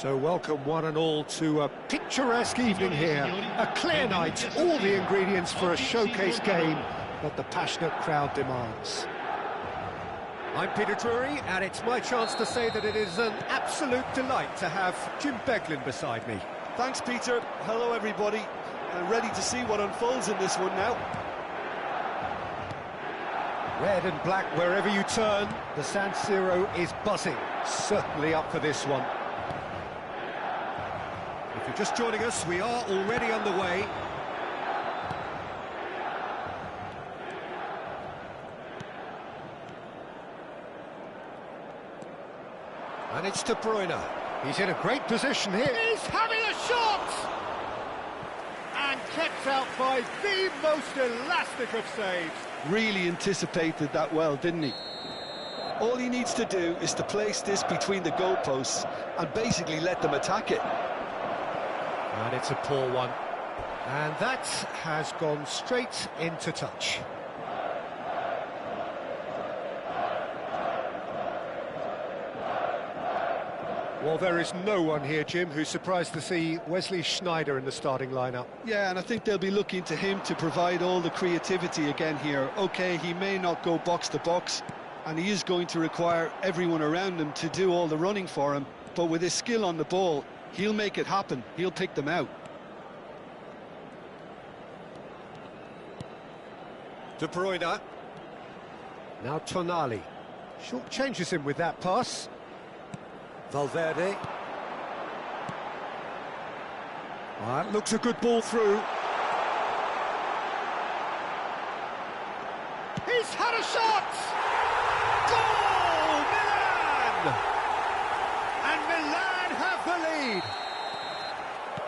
So welcome one and all to a picturesque evening here. A clear night, all the ingredients for a showcase game that the passionate crowd demands. I'm Peter Drury, and it's my chance to say that it is an absolute delight to have Jim Beglin beside me. Thanks, Peter. Hello, everybody. Ready to see what unfolds in this one now. Red and black wherever you turn, the San Siro is buzzing. Certainly up for this one. If you're just joining us, we are already underway. And it's De Bruyne. He's in a great position here. He's having a shot! And kept out by the most elastic of saves. Really anticipated that well, didn't he? All he needs to do is to place this between the goalposts and basically let them attack it. And it's a poor one. And that has gone straight into touch. Well, there is no one here, Jim, who's surprised to see Wesley Sneijder in the starting lineup. Yeah, and I think they'll be looking to him to provide all the creativity again here. OK, he may not go box to box, and he is going to require everyone around him to do all the running for him, but with his skill on the ball, he'll make it happen. He'll pick them out. De Bruyne. Now Tonali. Short changes him with that pass. Valverde. That looks a good ball through. He's had a shot! Goal! Milan! And Milan have the lead.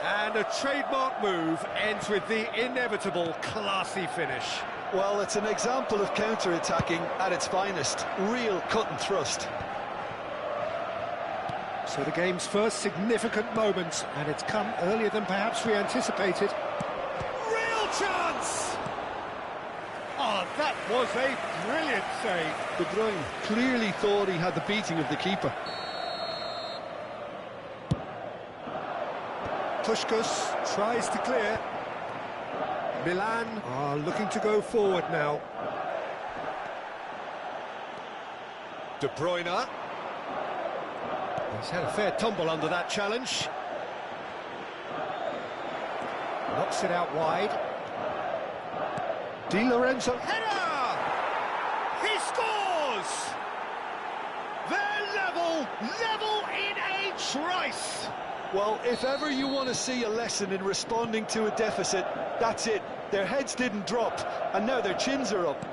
And a trademark move ends with the inevitable classy finish. Well, it's an example of counter-attacking at its finest. Real cut and thrust. So the game's first significant moment, and it's come earlier than perhaps we anticipated. Real chance! Oh, that was a brilliant save. De Bruyne clearly thought he had the beating of the keeper. Puskás tries to clear. Milan are looking to go forward now. De Bruyne. He's had a fair tumble under that challenge. Knocks it out wide. Di Lorenzo. Header! He scores! They're level in a trice. Well, if ever you want to see a lesson in responding to a deficit, that's it. Their heads didn't drop, and now their chins are up.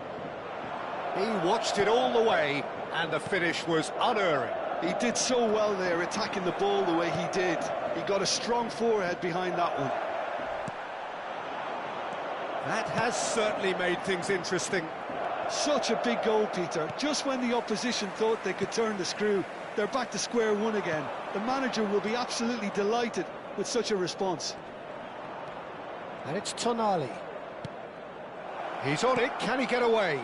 He watched it all the way, and the finish was unerring. He did so well there, attacking the ball the way he did. He got a strong forehead behind that one. That has certainly made things interesting. Such a big goal, Peter. Just when the opposition thought they could turn the screw, they're back to square one again. The manager will be absolutely delighted with such a response. And it's Tonali. He's on it. Can he get away?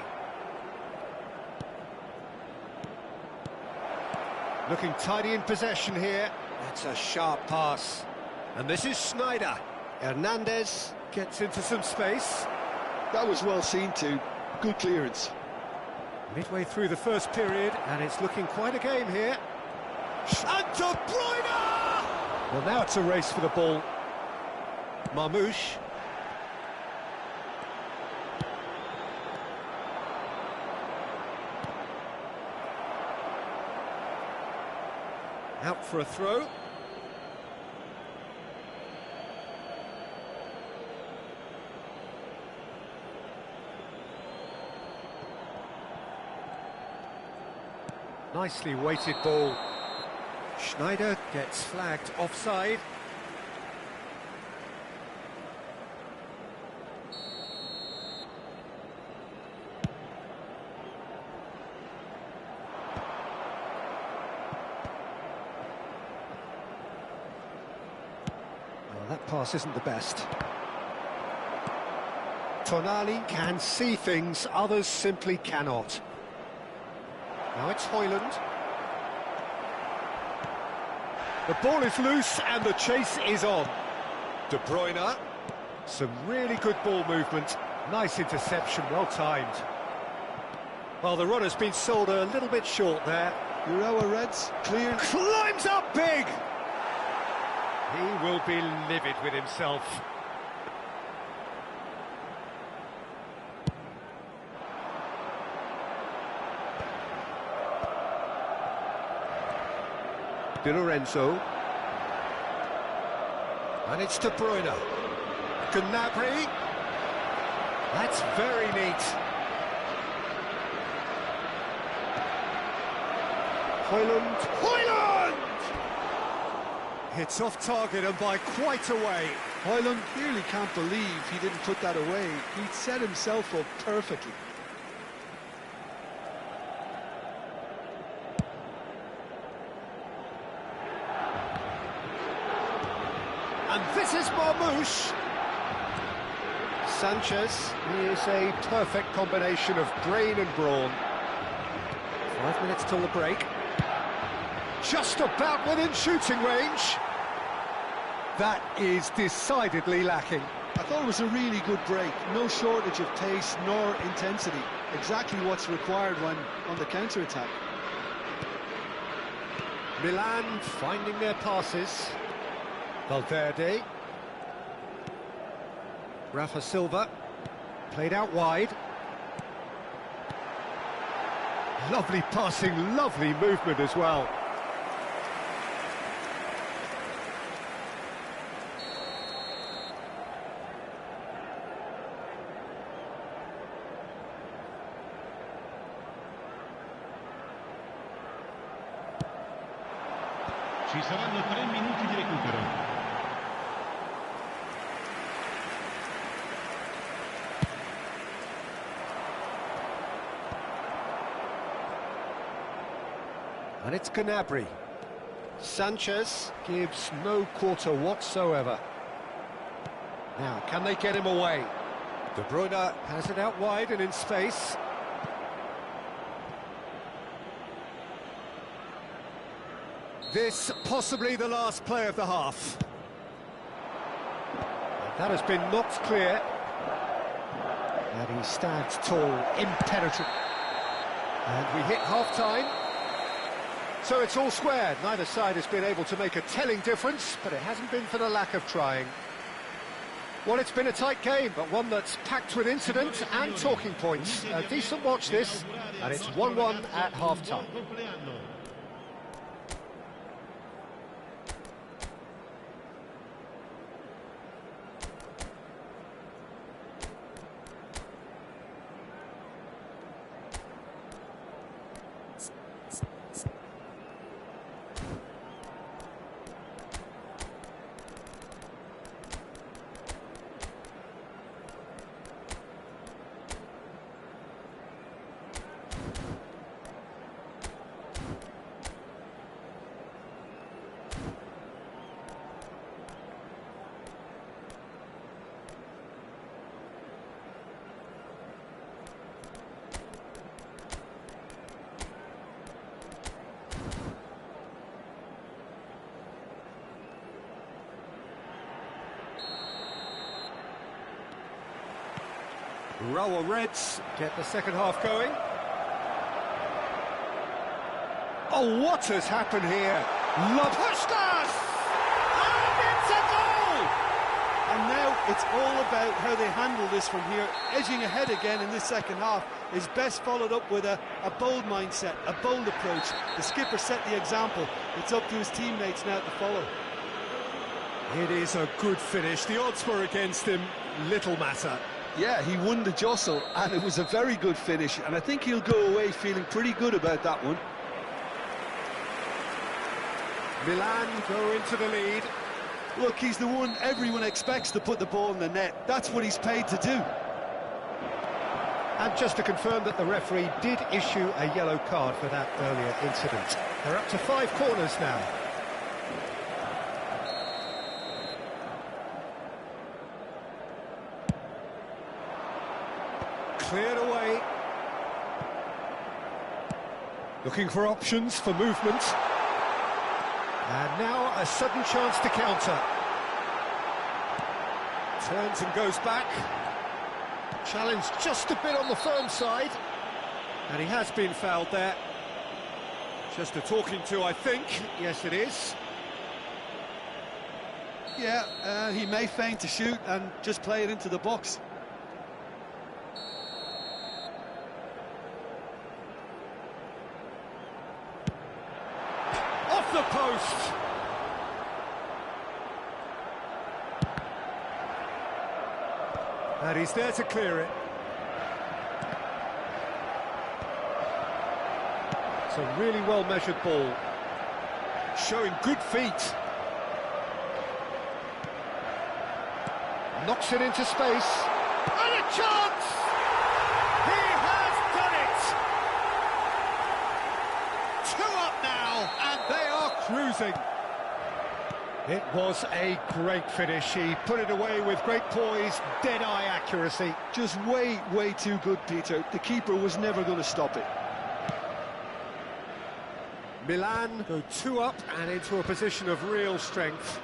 Looking tidy in possession here. That's a sharp pass. And this is Sneijder. Hernandez gets into some space. That was well seen too. Good clearance. Midway through the first period, and it's looking quite a game here. And De Bruyne! Well, now it's a race for the ball. Marmoush. Out for a throw. Nicely weighted ball. Sneijder gets flagged offside. That pass isn't the best. Tonali can see things others simply cannot. Now it's Højlund. The ball is loose and the chase is on. De Bruyne. Some really good ball movement. Nice interception, well timed. Well, the run has been sold a little bit short there. Urawa Reds, clear. Climbs up big! He will be livid with himself. Di Lorenzo. And it's De Bruyne. Gnabry. That's very neat. Højlund! It's off target and by quite a way. Højlund clearly can't believe he didn't put that away. He'd set himself up perfectly. And this is Marmoush. Sanchez is a perfect combination of brain and brawn. 5 minutes till the break. Just about within shooting range. That is decidedly lacking. I thought it was a really good break. No shortage of pace nor intensity. Exactly what's required when on the counter-attack. Milan finding their passes. Valverde. Rafa Silva. Played out wide. Lovely passing, lovely movement as well. Ci saranno 3 minuti di recupero. And it's Gnabry. Sanchez gives no quarter whatsoever. Now, can they get him away? De Bruyne has it out wide and in space. This possibly the last play of the half. That has been knocked clear. And he stands tall, impenetrable. And we hit half-time. So it's all squared. Neither side has been able to make a telling difference, but it hasn't been for the lack of trying. Well, it's been a tight game, but one that's packed with incident and talking points. A decent watch this, and it's 1-1 at half-time. Urawa Reds get the second half going. Oh, what has happened here? Lobustas! And it's a goal! And now it's all about how they handle this from here. Edging ahead again in this second half is best followed up with a bold mindset, a bold approach. The skipper set the example. It's up to his teammates now to follow. It is a good finish. The odds were against him. Little matter. Yeah, he won the jostle, and it was a very good finish, and I think he'll go away feeling pretty good about that one. Milan go into the lead. Look, he's the one everyone expects to put the ball in the net. That's what he's paid to do. And just to confirm that the referee did issue a yellow card for that earlier incident. They're up to 5 corners now. Cleared away. Looking for options for movement. And now a sudden chance to counter. Turns and goes back. Challenge just a bit on the firm side. And he has been fouled there. Just a talking to, I think. Yes, it is. Yeah, he may feign to shoot and just play it into the box. Off the post! And he's there to clear it. It's a really well-measured ball. Showing good feet. Knocks it into space. And a chance! He has done it! 2 up now, and they are cruising. It was a great finish. He put it away with great poise, dead-eye accuracy. Just way too good, Peter. The keeper was never going to stop it. Milan go 2 up and into a position of real strength.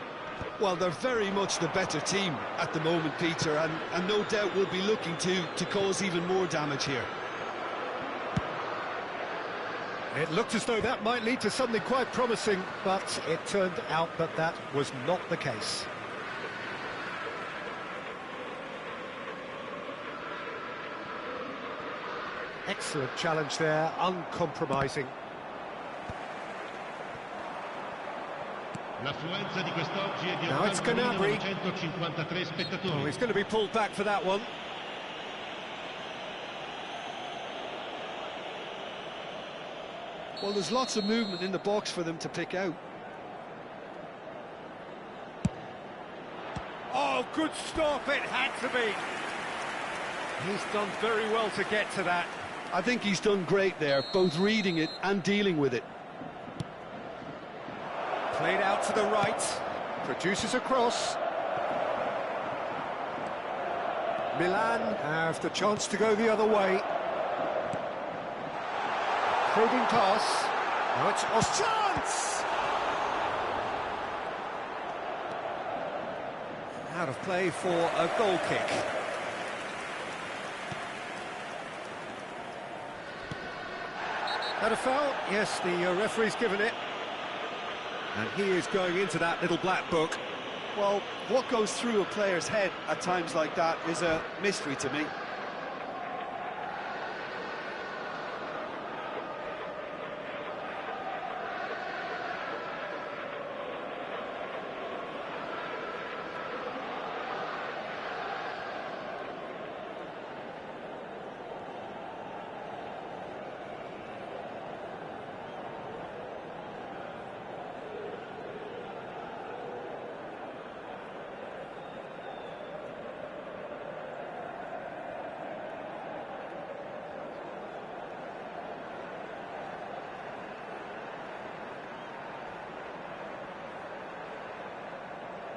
Well, they're very much the better team at the moment, Peter, and no doubt will be looking to cause even more damage here. It looked as though that might lead to something quite promising, but it turned out that that was not the case. Excellent challenge there, uncompromising. L'affluenza di quest'oggi è di Now it's Gnabry. 953 spettatori. Oh, he's going to be pulled back for that one. Well, there's lots of movement in the box for them to pick out. Oh, good stop, it had to be. He's done very well to get to that. I think he's done great there, both reading it and dealing with it. Played out to the right, produces a cross. Milan have the chance to go the other way. Probing pass. Now it's Os chance! Out of play for a goal kick. Had a foul? Yes, the referee's given it. And he is going into that little black book. Well, what goes through a player's head at times like that is a mystery to me.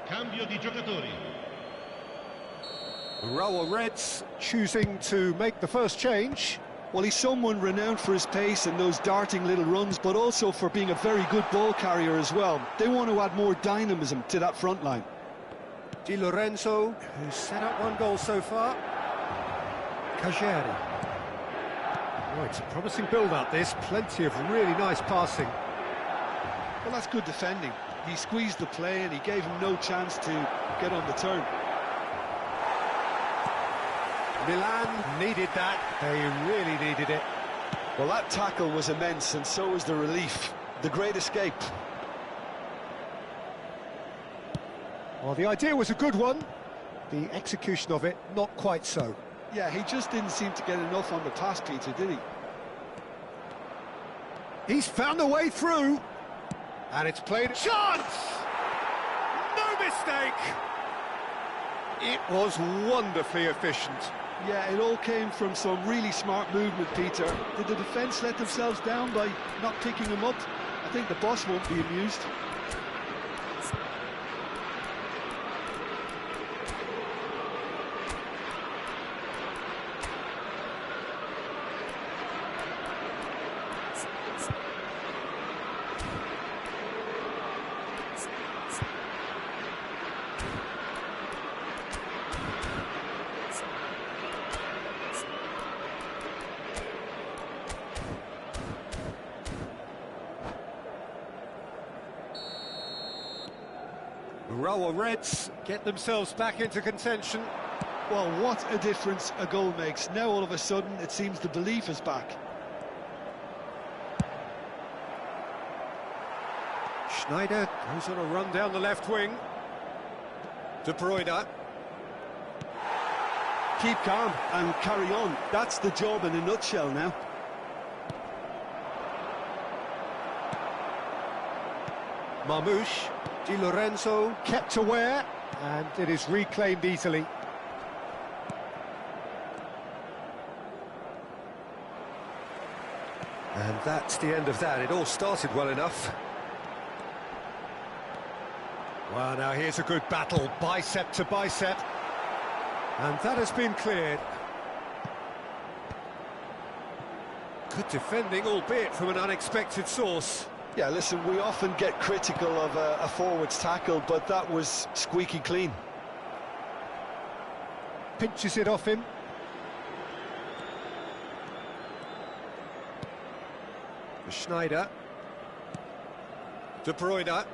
Cambio di giocatori. Urawa Reds choosing to make the first change. Well, he's someone renowned for his pace and those darting little runs, but also for being a very good ball carrier as well. They want to add more dynamism to that front line. Di Lorenzo, who's set up 1 goal so far. Cajeri. Oh, it's a promising build-up, this. Plenty of really nice passing. Well, that's good defending. He squeezed the play and he gave him no chance to get on the turn. Milan needed that. They really needed it. Well, that tackle was immense, and so was the relief. The great escape. Well, the idea was a good one. The execution of it, not quite so. Yeah, he just didn't seem to get enough on the pass, Peter, did he? He's found a way through. And it's played... Chance! No mistake! It was wonderfully efficient. Yeah, it all came from some really smart movement, Peter. Did the defence let themselves down by not picking him up? I think the boss won't be amused. Rower Reds get themselves back into contention. Well, what a difference a goal makes. Now all of a sudden it seems the belief is back. Schneider goes on a run down the left wing. De Bruyne. Keep calm and carry on. That's the job in a nutshell now. Marmouche. Di Lorenzo kept aware, and it is reclaimed easily. And that's the end of that. It all started well enough. Well, now here's a good battle, bicep to bicep. And that has been cleared. Good defending, albeit from an unexpected source. Yeah, listen, we often get critical of a forward's tackle, but that was squeaky clean. Pinches it off him. Schneider. De Bruyne.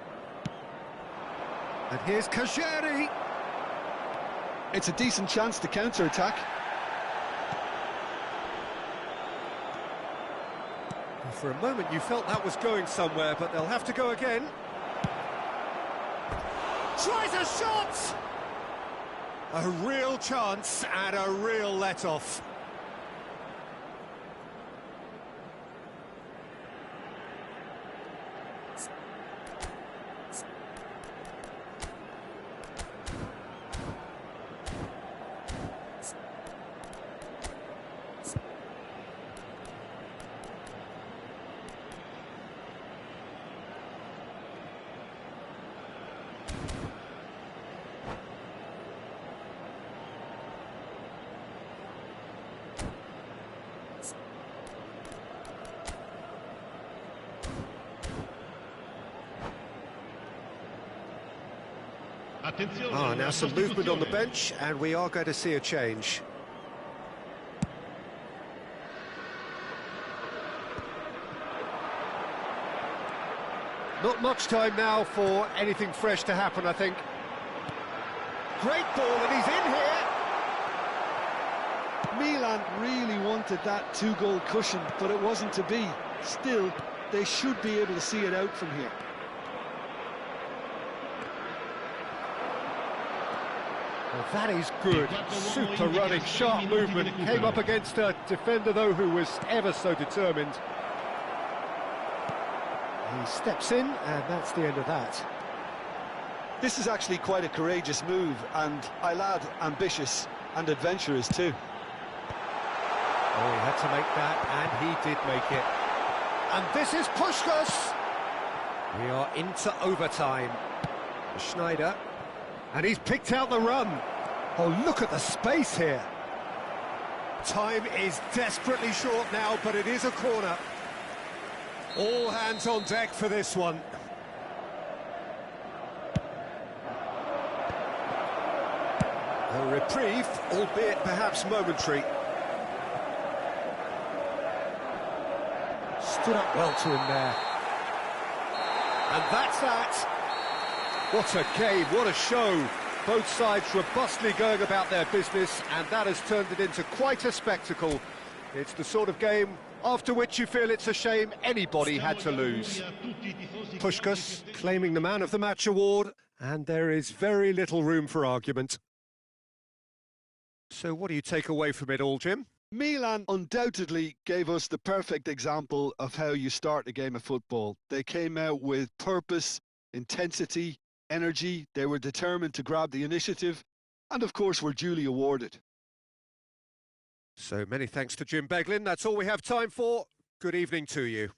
And here's Kajeri. It's a decent chance to counter-attack. For a moment you felt that was going somewhere, but they'll have to go again. Tries a shot! A real chance and a real let-off. Now some movement on the bench, and we are going to see a change. Not much time now for anything fresh to happen, I think. Great ball, and he's in here! Milan really wanted that two-goal cushion, but it wasn't to be. Still, they should be able to see it out from here. Well, that is good. Super running, sharp movement. Came up against a defender, though, who was ever so determined. He steps in, and that's the end of that. This is actually quite a courageous move, and I lad ambitious and adventurous too. Oh, he had to make that, and he did make it. And this is Puskás. We are into overtime. Schneider. And he's picked out the run. Oh, look at the space here. Time is desperately short now, but it is a corner. All hands on deck for this one. A reprieve, albeit perhaps momentary. Stood up well to him there. And that's that. What a game, what a show. Both sides robustly going about their business, and that has turned it into quite a spectacle. It's the sort of game after which you feel it's a shame anybody had to lose. Puskás claiming the Man of the Match award, and there is very little room for argument. So what do you take away from it all, Jim? Milan undoubtedly gave us the perfect example of how you start a game of football. They came out with purpose, intensity, energy. They were determined to grab the initiative, and of course were duly awarded. So many thanks to Jim Beglin. That's all we have time for. Good evening to you.